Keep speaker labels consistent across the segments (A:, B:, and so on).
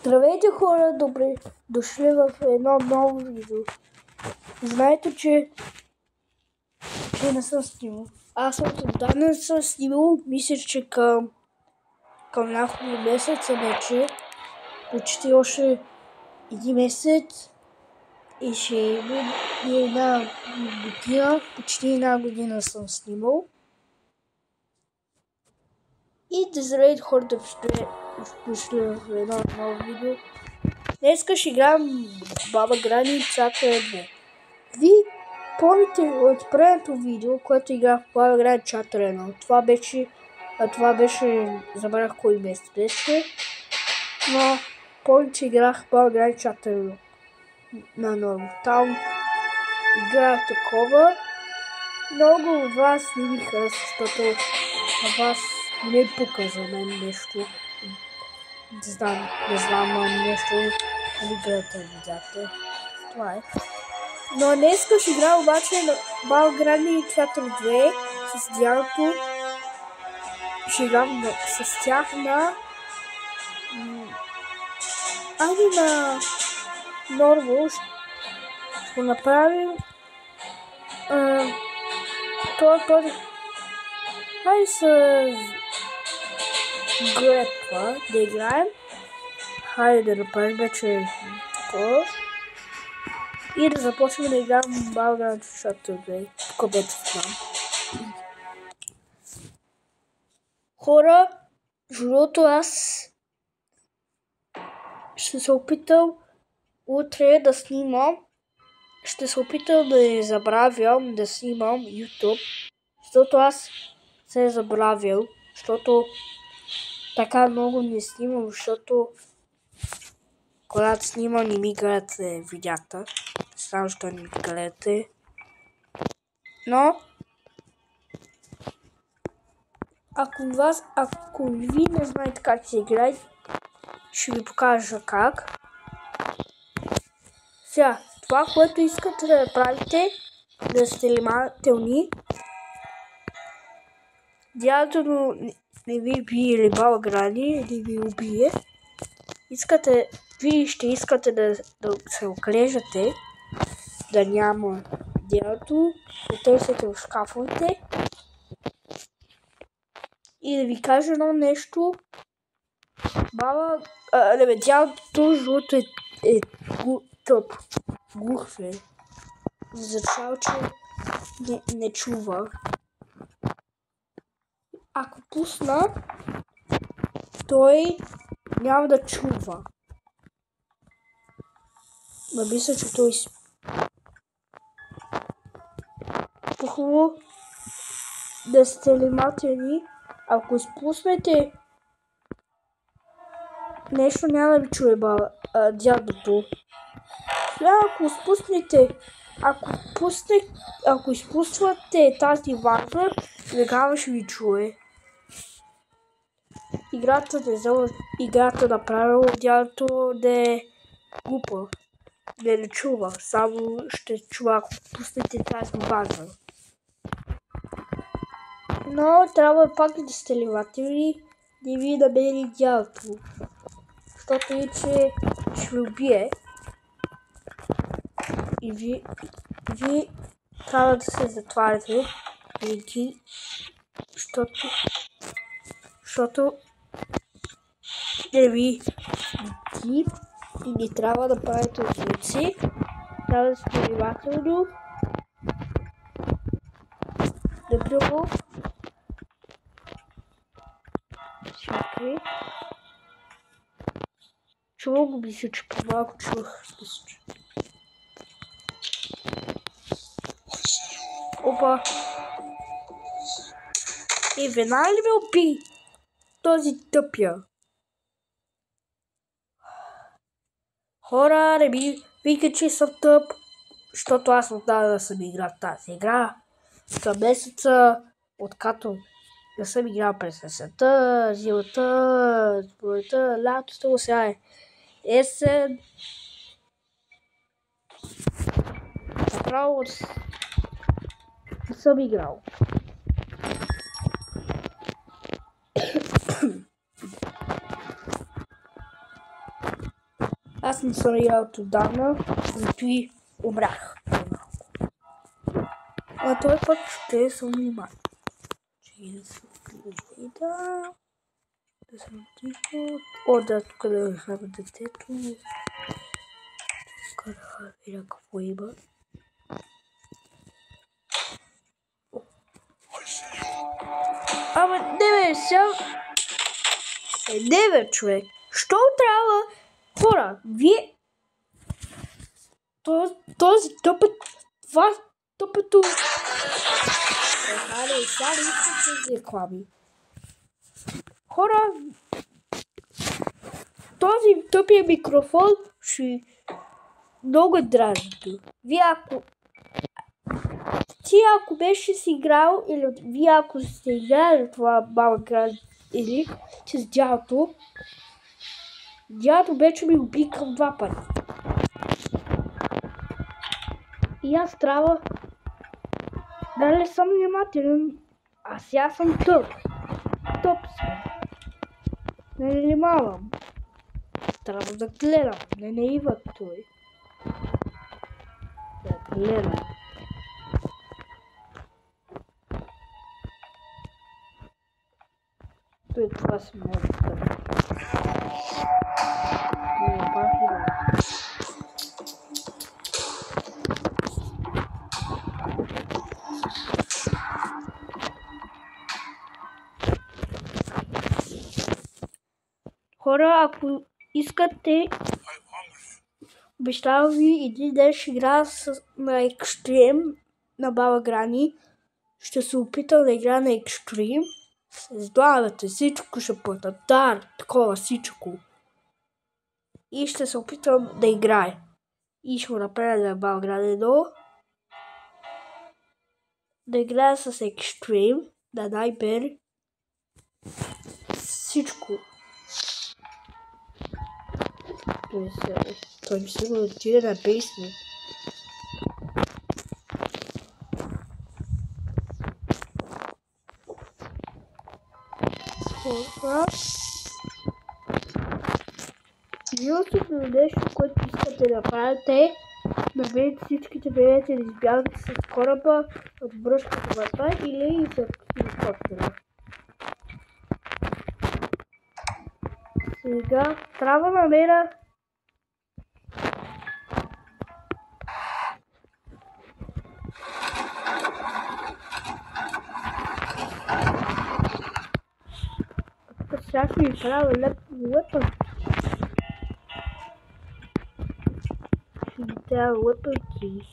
A: Здравейте хора, добре дошли в едно ново видео. Знаете, че не съм снимал. Аз съм отдавна не съм снимал, мисля, че към няколко месеца вече, почти още един месец и ще една година, почти една година съм снимал. И да здравейте хората, дошли в едно ново видео. Днеска ще играем Баба Грани Чаптер 2. Ви помните от предното видео, което играх в Баба Грани Чаптер 1. Това беше, забравях кой месец беше, но помните, че играх в Баба Грани Чаптер 1 на ново. Там играх такова. Много от вас не ми хареса, защото на вас не пука за мен нещо. Не знам нещо, не гледате видеята. Това е. Но днеска ще играя обаче на Баба Грани Чаптер 2 с дядото. Ще играм с тях на... на нормо. Ще направим... това Хайде с... Грепа да играем. Хайде да направим вече такова. И да започнем да играем Баба Грани Чаптер 2. Тук вече знам. Хора, защото аз ще се опитам утре да снимам. Ще се опитам да не забравям да снимам YouTube. Защото аз се забравил. Защото така много не снимам, защото когато снимам не ми гледате видеята. Само що не ми гледате. Но ако ви не знаете как се играе, ще ви покажа как. Сега, това, което искате да правите, да сте внимателни. Дядото не ви бие или Баба Грани, не ви убие. Вие ще искате да се оклежате, да няма дядото, да търсите в шкафовете. И да ви кажа едно нещо. Дядото жълто е тъп. Глух е. Защото че не чува. Ако пусна, той няма да чува. Но мисля, че той спи. По-хубаво да сте внимателни. Ако изпуснете нещо, няма да ви чуе дядото. Ако изпуснете тази ваза, веднага ще ви чуе. Играта направила дядото да е глупа. Не чува, само ще чува, ако пуснете тази ваза. Но трябва пак да сте внимателни, да ви намери дядото. Защото иначе ще ви убие. И ви трябва да се затваряте винаги, защото не ви и не трябва да правите звуци. Трябва да сте внимателно. Например, чакай. Чувам го, мисля, че по-малко чувах. Опа! И веднага ли ме уби този тъпя? Хора, не ми вика, че съм тъп, защото аз отдавна да съм играл тази игра. За месеца, откато не съм играл през есента, зимата, пролета, лятото, сега е есен. Направо не съм играл. Аз не съм играл отдавна, зато и умрях. А той път ще съм внимателен. Да се включи, да съм тихо. О, да, тук да хвана детето. Тук да видя какво има. Ама не бе, сега... Не бе, човек. Що трябва? Хора, вие... Този тъпът... Това тъпето... Хайде, сега не искам тези реклами. Хора... Този тъпия микрофон ще... Много дразнито. Вие ако... Ти ако беше си играл, или вие ако сте играли това баба Грани, или с дядото, дядото вече ми обикал 2 пъти. И аз трябва да не съм внимателен, а сега съм тъп. Тъп съм. Не внимавам. Трябва да гледам, не идва той. Да гледам. Той това си може да бъде. Не, пак идва. Хора, ако искате, обещавам ви, един ден ще играя на екстрим на баба Грани. Ще се опитам да играя на екстрим. С главата, всичко ще пъта, такова всичко. И ще се опитам да играя. И ще го направя на баба Грани, но да играя с екстрим, на Найбер. Всичко. Той ми сигурно отиде на бейсмент. Единственото нещо, което искате да правите, намерите всичките приятели да избягате с кораба от бръшката врата или и с хеликоптера. Сега трябва да намеря сега ще ми правя weapon. Ще ми трябва weapon key.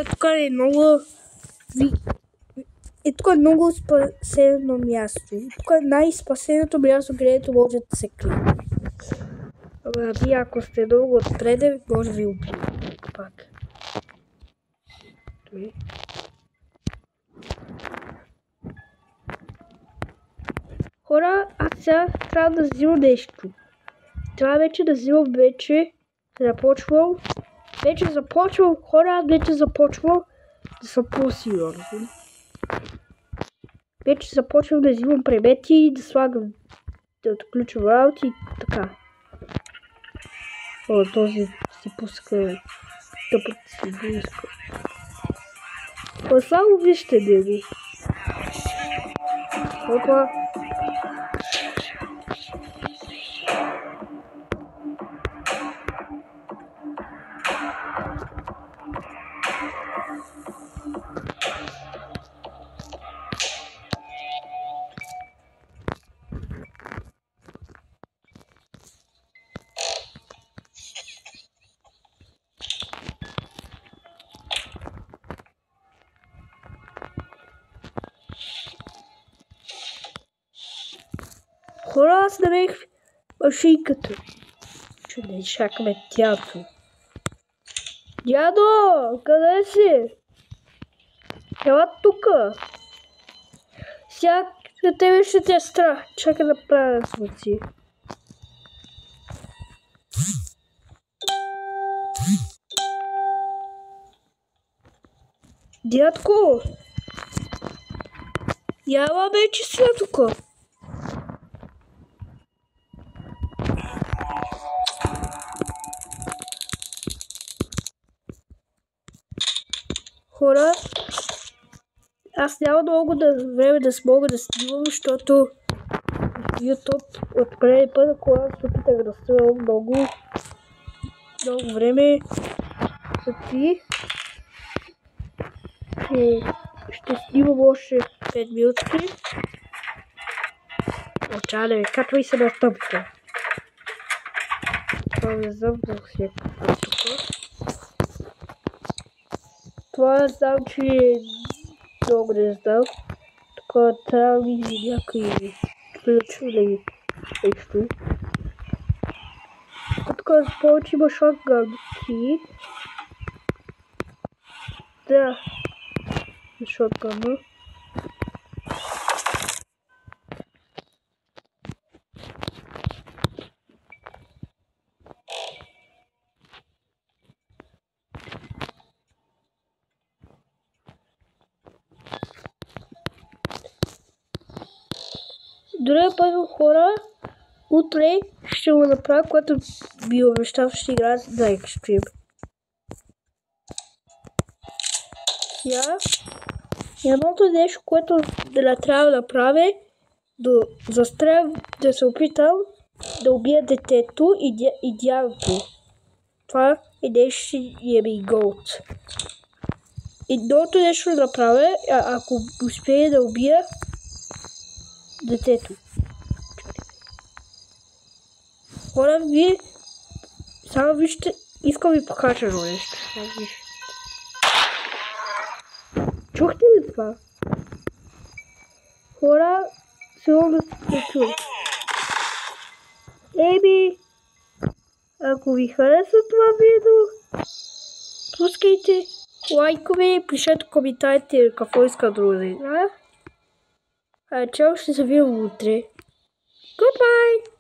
A: Тук е много... тук е много спасено място. Тук е най-спасеното място, където може да се крие. Ама вие ако сте много отпреде, може да ви убие. Пак. Хора, аз сега трябва да взимам нещо. Трябва вече да взимам започвам. Хора, аз вече започвам да съм по-сериозен. Вече започвам да взимам предмети, да слагам, да отключвам работи и така. О, този си пуска тъпът си близко. Само вижте него. Опа. Хора, аз намерих машинката. Чудо, чакаме дядо. Дядо, къде си? Ела тука. Сега на тебе ще те е страх. Чакай да правя звуци. Дядко, яла вече си тук. Хора, аз няма много време да смога да снимам, защото YouTube от преди път, когато се опитах да снимам много време ти. Ще снимам още 5 минутки. Очале, качвай се на стъпка. Това не знам да си е тук. Това не знам, че много не знам. Тук трябва да види някой ключ или нещо. Тук повече има шотганки. Да, шотгана. Добре, първо хора, утре ще го направя, което ви обещав, ще играя на Extreme. Сега, едното нещо, което да трябва да направя, да се опитам да убия детето и дядото. Това е нещо е ми голд. И другото нещо да направя, ако успея да убия детето. Хора, вие само вижте, искам ви покажа едно нещо. Чухте ли това? Хора, сигурно сте чули. Еми, ако ви хареса това видео, пускайте лайкове, пишете коментарите какво иска друго да играя. Чао, ще се видим утре. Goodbye!